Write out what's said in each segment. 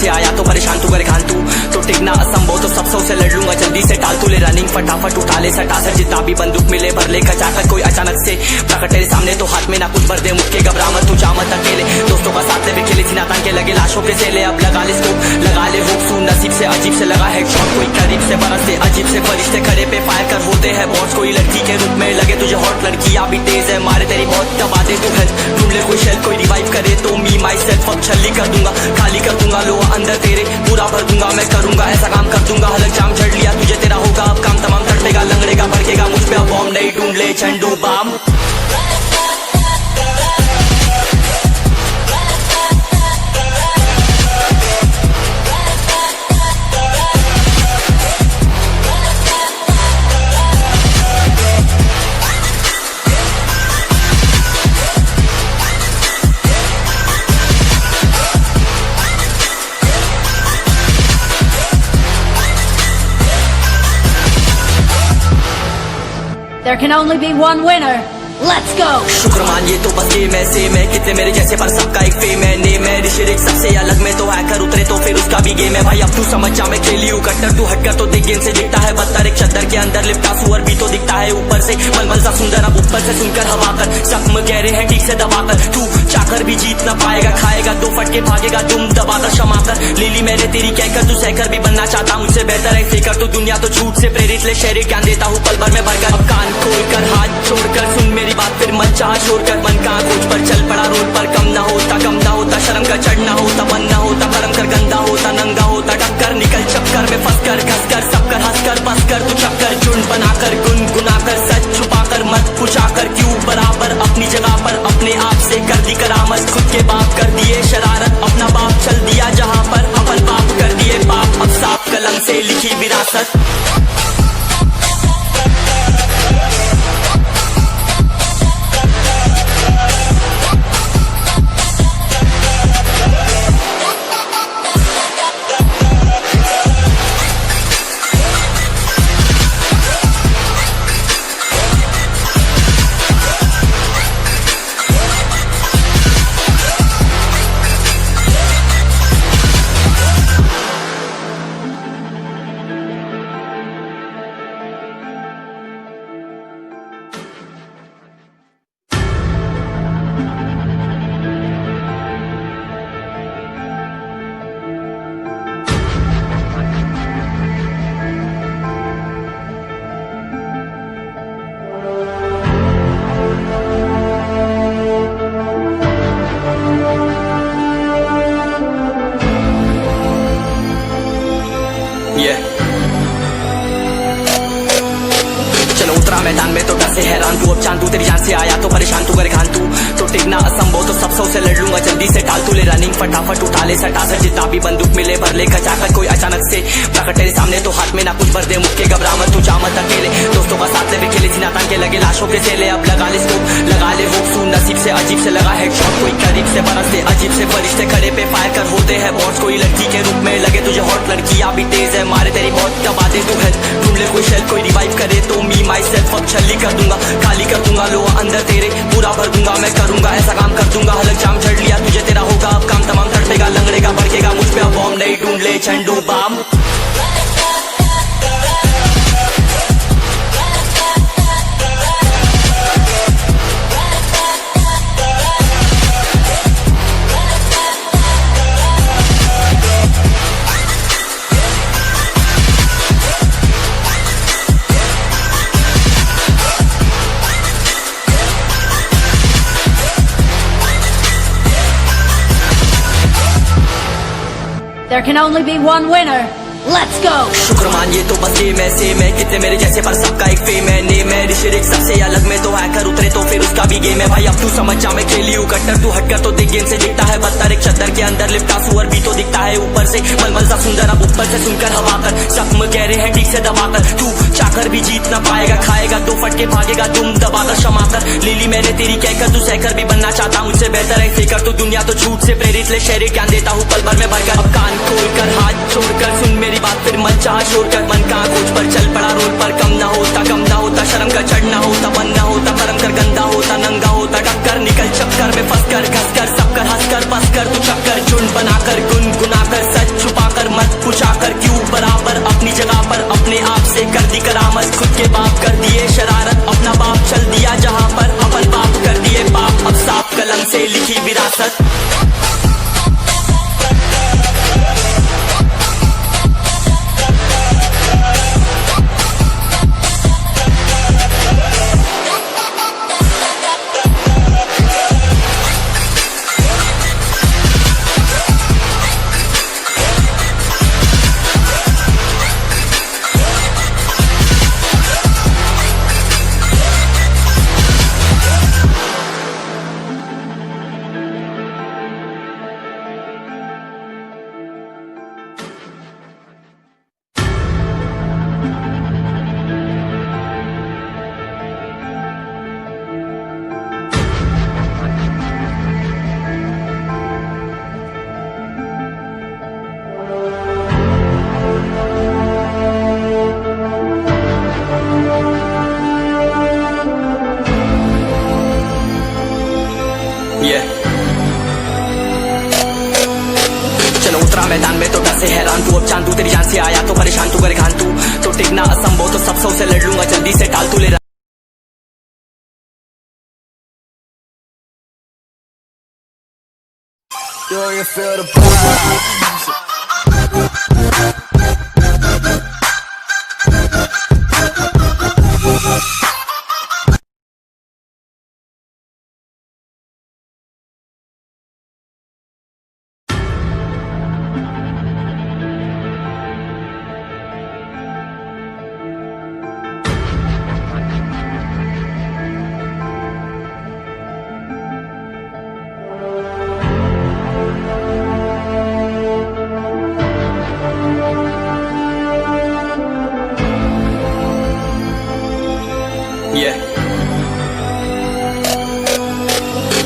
से आया तो परेशान तू करे खान तू तो टिकना असंभव तो सब से लड़ लूंगा जल्दी से टाल तू ले रनिंग फटाफट उठा ले सटा सर जितना भी बंदूक मिले भर ले खचाकर कोई अचानक से प्रकट तेरे सामने तो हाथ में ना कुछ भर दे मुक्के घबरा मत तू जा मत अकेले दोस्तों का साथ ले खेले थी नातान के लगे लाशों के सेले अब लगा ले स्कोप लगा ले हुक सू नसीब से अजीब से लगा हेडशॉट कोई करीब से बरसते अजीब से फरिश्ते खड़े पे फायर कर होते हैं बॉस कोई लड़की के रूप में लगे तुझे हॉट लड़की अभी तेज है मारे तेरी बहुत दबा दे तू हेल्थ ढूंढ ले कोई शेल कोई रिवाइव करे तो मी माई सेल्फ अब छल्ली कर दूंगा खाली कर दूंगा लो अंदर तेरे पूरा भर दूंगा मैं करूंगा ऐसा काम कर दूंगा हलक जाम झड़ लिया तुझे तेरा होगा अब काम तमाम तड़पेगा लंगड़ेगा भड़केगा मुझ पे अब बॉम्ब नहीं ढूंढ ले झंडू balm There can only be one winner. Let's go! शुक्र मानिए तो बस ये मैं से मैं कितने मेरे जैसे पर सबका एक फेम है ने मैं ऋषिक सबसे अलग में तो हैकर उतरे तो फिर उसका भी गेम है भाई अब तू समझ जा मैं खेली हूँ कट्टर तू हटकर तो देख गेम से दिखता है बदतर एक चद्दर के अंदर लिपटा सुअर भी तो दिखता है ऊपर से मलमल सा सुंदर अब ऊपर से सुनकर हवा कर जख्म गहरे हैं ठीक से दबाकर तू चाकर भी जीत ना पाएगा खाएगा दो फटके भागेगा तुम दबाकर क्षमा कर ले ली मैंने तेरी कहकर तू सहकर भी बनना चाहता मुझसे बेहतर है सीकर तू दुनिया तो झूठ से प्रेरित ले शहरी ज्ञान देता हूँ पल भर में भरकर अब कान खोलकर हाथ छोड़कर सुन मेरी बात फिर मत चाह शोर कर मन का खोज पर चल पड़ा रोड पर कम ना होता शर्म का चढ़ना होता बनना होता कर्म कर गंदा होता नंगा होता टक्कर निकल चक्कर में फंस कर घस कर सब कर हंस कर बस कर तू चक्कर झुंड बनाकर गुनगुना कर सच छुपा कर मत पूछा कर क्यों बराबर अपनी जगह पर अपने आप से कर दी करामत खुद के बाप कर दिए शरारत अपना बाप चल दिया जहाँ पर अपन बाप कर दिए बाप अब साफ कलम से लिखी विरासत चलो उतरा मैदान में तो डर से हैरान तू अब चांद तू तेरी जान से आया तो परेशान तू करे खान तू तो टिकना असंभव तो सब से लड़ लूंगा जल्दी से टाल तू ले रनिंग फटाफट उठा ले सटा सर जितना भी बंदूक मिले भर ले खचाकर कोई अचानक से प्रकट तेरे सामने तो हाथ में ना कुछ भर दे मुक्के घबरा मत तू जा मत अकेले दोस्तों का साथ ले खेले थी नातान के लगे लाशों के सेले अब लगा ले स्कोप लगा ले हुक सू नसीब से अजीब से लगा हेडशॉट कोई करीब से बरसते अजीब से फरिश्ते खड़े पे फायर कर होते हैं बॉस कोई लड़की के रूप में लगे तुझे हॉट लड़की अभी तेज है मारे तेरी बहुत दबा दे तू हेल्थ ढूंढ ले कोई शेल कोई रिवाइव करे तो मी माई सेल्फ अब छल्ली कर दूंगा खाली कर दूंगा लो अंदर तेरे पूरा भर दूंगा मैं करूंगा ऐसा काम कर दूंगा हलक जाम झड़ लिया तुझे तेरा होगा अब काम तमाम तड़पेगा लंगड़ेगा भड़केगा मुझ पे अब बॉम्ब नहीं ढूंढ ले झंडू balm There can only be one winner. Let's go! शुक्र मानिए तो बस ये मैं से मैं कितने मेरे जैसे पर सबका एक फेम है ने मैं ऋषिक सबसे अलग में तो हैकर उतरे तो फिर उसका भी गेम है भाई अब तू समझ जा मैं खेली हूँ कट्टर तू हटकर तो देख गेम से दिखता है बदतर एक चद्दर के अंदर लिपटा सुअर भी तो दिखता है ऊपर से मलमल सा सुंदर अब ऊपर से सुनकर हवा कर जख्म गहरे हैं ठीक से दबाकर तू चाकर भी जीत ना पाएगा खाएगा दो फटके भागेगा तुम दबाकर क्षमा कर ले ली मैंने तेरी कहकर तू सहकर भी बनना चाहता मुझसे बेहतर है सीकर तू दुनिया तो झूठ से प्रेरित ले शहरी ज्ञान देता हूँ पल भर में भरकर अब कान खोलकर हाथ छोड़कर सुन मेरी बात फिर मत चाह शोर कर मन का खोज पर चल पड़ा रोड पर कम ना होता शर्म का चढ़ना होता बनना होता कर्म कर गंदा होता नंगा होता टक्कर निकल चक्कर में फंस कर घस कर सब कर हंस कर बस कर तू चक्कर झुंड बनाकर गुनगुना कर सच आमद, खुद के बाप कर दिए शरारत, अपना बाप चल दिया जहां पर, अपन बाप कर दिए पाप, अब साफ कलम से लिखी विरासत। चलो उतरा मैदान में तो डर से हैरान तू, अब चांद तू तेरी जान से आया तो परेशान तू, करे खान तू तो टिकना असंभव, तो सब से लड़ लूंगा जल्दी से टाल तू ले।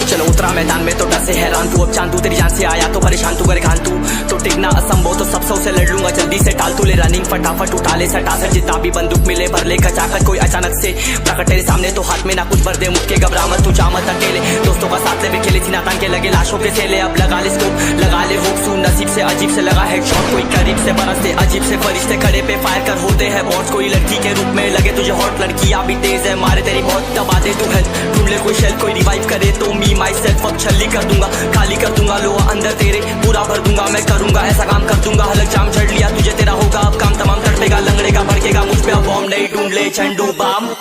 चलो उतरा मैदान में तो डर से हैरान तू, अब चांद तू तेरी जान से आया तो परेशान तू, करे खान तू तो टिकना असंभव, तो सब से लड़ लूंगा जल्दी से टाल तू ले। रनिंग फटाफट उठा ले सटासट, जितना भी बंदूक मिले भर ले खचाखट, कोई अचानक से प्रकट तेरे सामने तो हाथ में ना कुछ भर दे, मुक्के घबरा मत तू जा मत अकेले, दोस्तों का साथ ले खेले थी नातान के लगे लाशों के सेले, अब लगा ले स्कोप लगा ले होप सू, नसीब से अजीब से लगा हेडशॉट, कोई करीब से बरसते अजीब से फरिश्ते खड़े पे फायर कर होते हैं बॉट्स, कोई लड़की के रूप में लगे तुझे हॉट, लड़कियां भी तेज है मारे तेरी बहुत, दबा दे तू हेल्थ ढूंढ ले कोई शेल, कोई रिवाइव करे तो मी माई सेल्फ अब छल्ली कर दूंगा, खाली कर दूंगा लोहा अंदर तेरे पूरा भर दूंगा, मैं करूंगा ऐसा काम कर दूंगा, हलक जाम चढ़ लिया तुझे तेरा होगा अब काम तमाम, तड़पेगा लंगड़ेगा भड़केगा मुझ पे अब बॉम्ब नहीं, ढूंढ ले झंडू balm.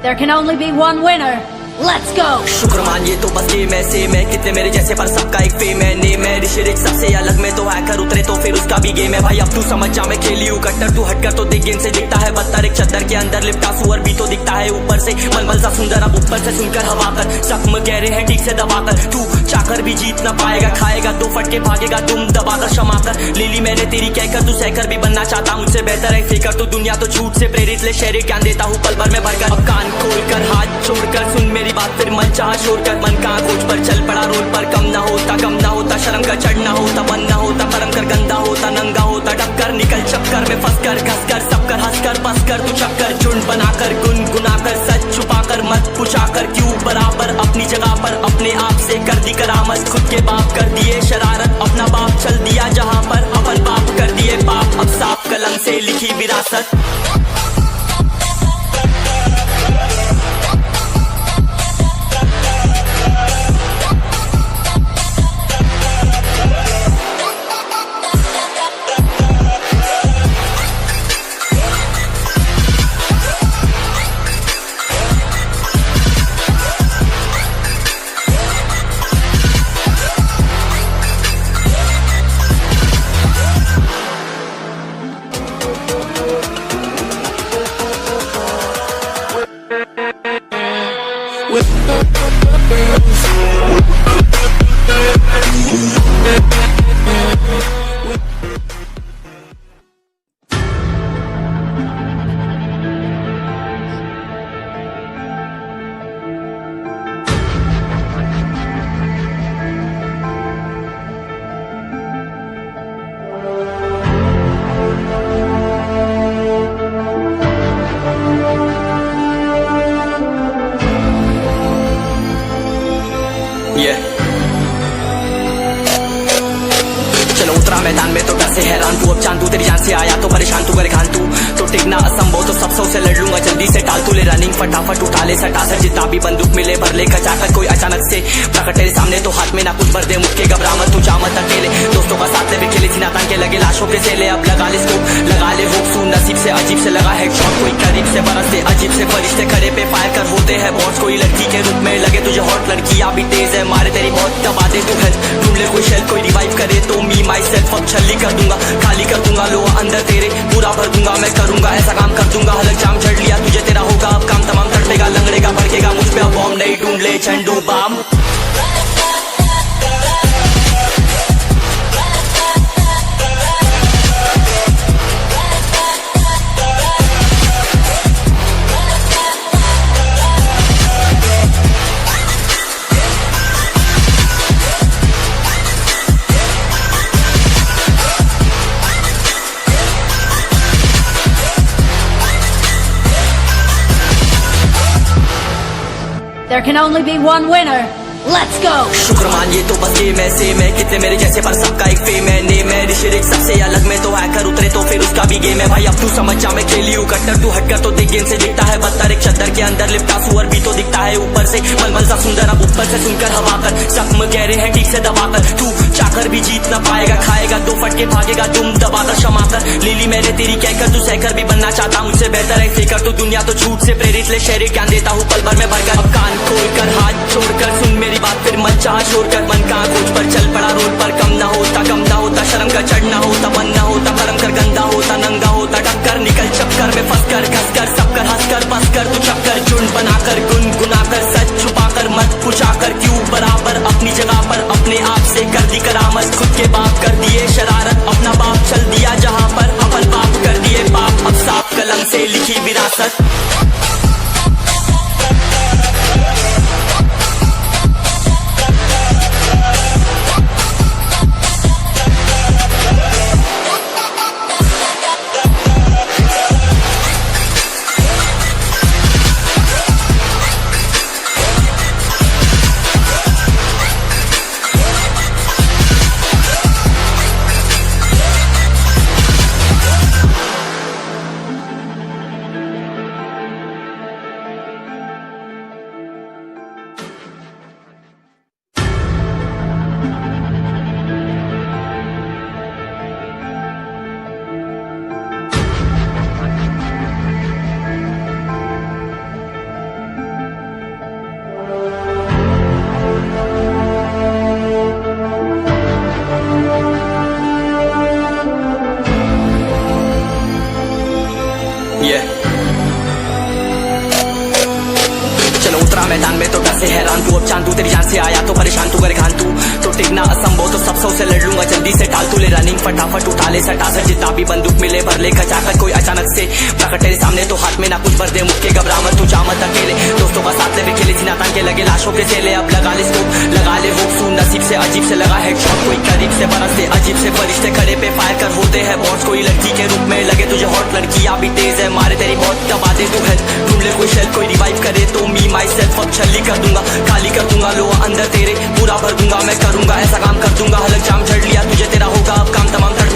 There can only be one winner. Let's go. शुक्र मानिए तो बस ये मैं से मैं कितने मेरे जैसे पर सबका एक फेम है, नेम है ऋषिरिक सबसे अलग में तो हैकर उतरे तो फिर उसका भी गेम है, भाई अब तू समझ जा मैं खेली हूँ कट्टर, तू हटकर तो देख गेम से दिखता है बदतर, एक चद्दर के अंदर लिपटा सुअर भी तो दिखता है ऊपर से मलमल सा सुंदर, अब ऊपर से सुनकर हवा कर जख्म गहरे हैं ठीक से दबाकर, तू चाकर भी जीत ना पाएगा, खाएगा दो फटके भागेगा तुम दबाकर क्षमा कर, ले ली मैंने तेरी कहकर तू सहकर भी बनना चाहता मुझसे बेहतर है फेकर, तो दुनिया तो झूठ से प्रेरित ले शहर ज्ञान देता हूँ पल भर में भरकर, अब कान खोलकर हाथ छोड़कर सुन मेरी बात, फिर मन चाह शोर कर मन का खोज पर चल पड़ा रोड पर, कम ना होता शर्म का चढ़ना होता बन ना होता कर्म कर गंदा होता नंगा होता टक्कर निकल चक्कर में फंस कर घस कर सब कर हंस कर बस कर तू चक्कर झुंड बनाकर गुनगुनाकर सच छुपाकर मत पूछाकर क्यों बराबर अपनी जगह पर अपने आप से कर दी करामत, खुद के बाप कर दिए शरारत, अपना बाप चल दिया जहां पर, अपन बाप कर दिए पाप, अब साफ कलम से लिखी विरासत। Yeah. चलो उतरा मैदान में तो डर से हैरान तू, अब चांद तू तेरी जान से आया तो परेशान तू, करे खान तू तो टिकना असंभव, तो सब से लड़ लूंगा जल्दी से, टाल तू ले रनिंग फटाफट उठा ले सटा सर, जितना भी बंदूक मिले भर ले खचाकर, कोई अचानक से प्रकट तेरे सामने तो हाथ में ना कुछ भर दे, मुक्के घबरा मत तू, जा मत अकेले, दोस्तों का साथ ले भी खेले सीना तान के लगे लाशों के सेले, अब लगा ले स्कोप लगा ले होप सू, नसीब से अजीब से लगा हेडशॉट, कोई करीब से बरसते अजीब से फरिश्ते खड़े पे फायर कर होते हैं बॉस, कोई लड़की के रूप में लगे तुझे हॉट, लड़की अभी तेज है मारे तेरी बहुत दबा दे तू हेल्थ, ढूंढ ले कोई शेल कोई रिवाइव करे तो मी माई सेल्फ अब छल्ली कर दूंगा, खाली कर दूंगा लोहा अंदर तेरे पूरा भर दूंगा, मैं करूंगा ऐसा काम कर दूंगा, हलक जाम चढ़ लिया तुझे तेरा होगा अब काम तमाम, तड़पेगा लंगड़ेगा भड़केगा मुझ पे अब बॉम्ब नहीं, ढूंढ ले झंडू balm. There can only be one winner. Let's go! शुक्र मानिए तो बस गेम ऐसे मैं कितने मेरे जैसे पर सबका एक फेम है, नेम है ऋषिरिक सबसे अलग में तो हैकर उतरे तो फिर उसका भी गेम है भाई, अब तू समझ जा मैं खेली हूँ कट्टर, तू हटकर तो देख गेम से दिखता है बदतर, एक चद्दर के अंदर लिपटा सुअर भी तो दिखता है ऊपर से मलमल सा सुंदर, अब ऊपर से सुनकर हवा कर जख्म गहरे हैं ठीक से दबाकर, तू चाकर भी जीत ना पाएगा, खाएगा दो फटके भागेगा दुम दबाकर क्षमा कर, लीली मैंने तेरी कहकर तू सहकर भी बनना चाहता मुझसे बेहतर है सीकर, तू दुनिया तो झूठ से प्रेरित ले शहरी ज्ञान देता हूँ पल भर में भरकर, अब कान खोलकर हाथ छोड़कर सुन मेरी बात फिर मत चाह छोड़ कर, मन कहाँ खोज पर चल पड़ा रोड पर, कम ना होता शर्म का चढ़ना होता, मन ना होता परम कर गंदा होता, नंगा होता टक्कर निकल चक्कर में फंस कर घस कर सब कर हंस कर बस कर, तू चक्कर झुंड बनाकर गुनगुनाकर सच छुपाकर मत पूछाकर, क्यों बराबर अपनी जगह पर अपने आप से कर दी करामत, खुद के बाप कर दिए शरारत, अपना बाप चल दिया जहाँ पर अपन बाप कर दिए बाप, अब साफ कलम से लिखी विरासत। चलो उतरा मैदान में तो डर से हैरान तू, अब चांद तू तेरी जान से आया तो परेशान तू, करे खान तू तो टिकना असंभव, तो सब से लड़ लूंगा जल्दी से, टाल तू ले रनिंग फटाफट उठा ले सटा सर, जितना भी बंदूक मिले भर ले खचाकर, कोई अचानक से प्रकट तेरे सामने तो हाथ में ना कुछ भर दे, मुक्के घबरा मत तू, जा मत अकेले, दोस्तों का साथ ले भी खेले सीना तान के लगे लाशों के सेले, अब लगा ले स्कोप लगा ले होप सू, नसीब से अजीब से लगा हेडशॉट, कोई करीब से बरसते अजीब से फरिश्ते खड़े पे फायर कर होते हैं बॉस, कोई लड़की के रूप में लगे तुझे हॉट, लड़की अभी तेज है मारे तेरी बहुत दबा दे तू हेल्थ, ढूंढ ले कोई शेल कोई रिवाइव करे तो मी माई सेल्फ अब छल्ली कर दूंगा, खाली कर दूंगा लोहा अंदर तेरे पूरा भर दूंगा, मैं करूंगा ऐसा काम कर दूंगा, हलक जाम चढ़ लिया तुझे तेरा होगा अब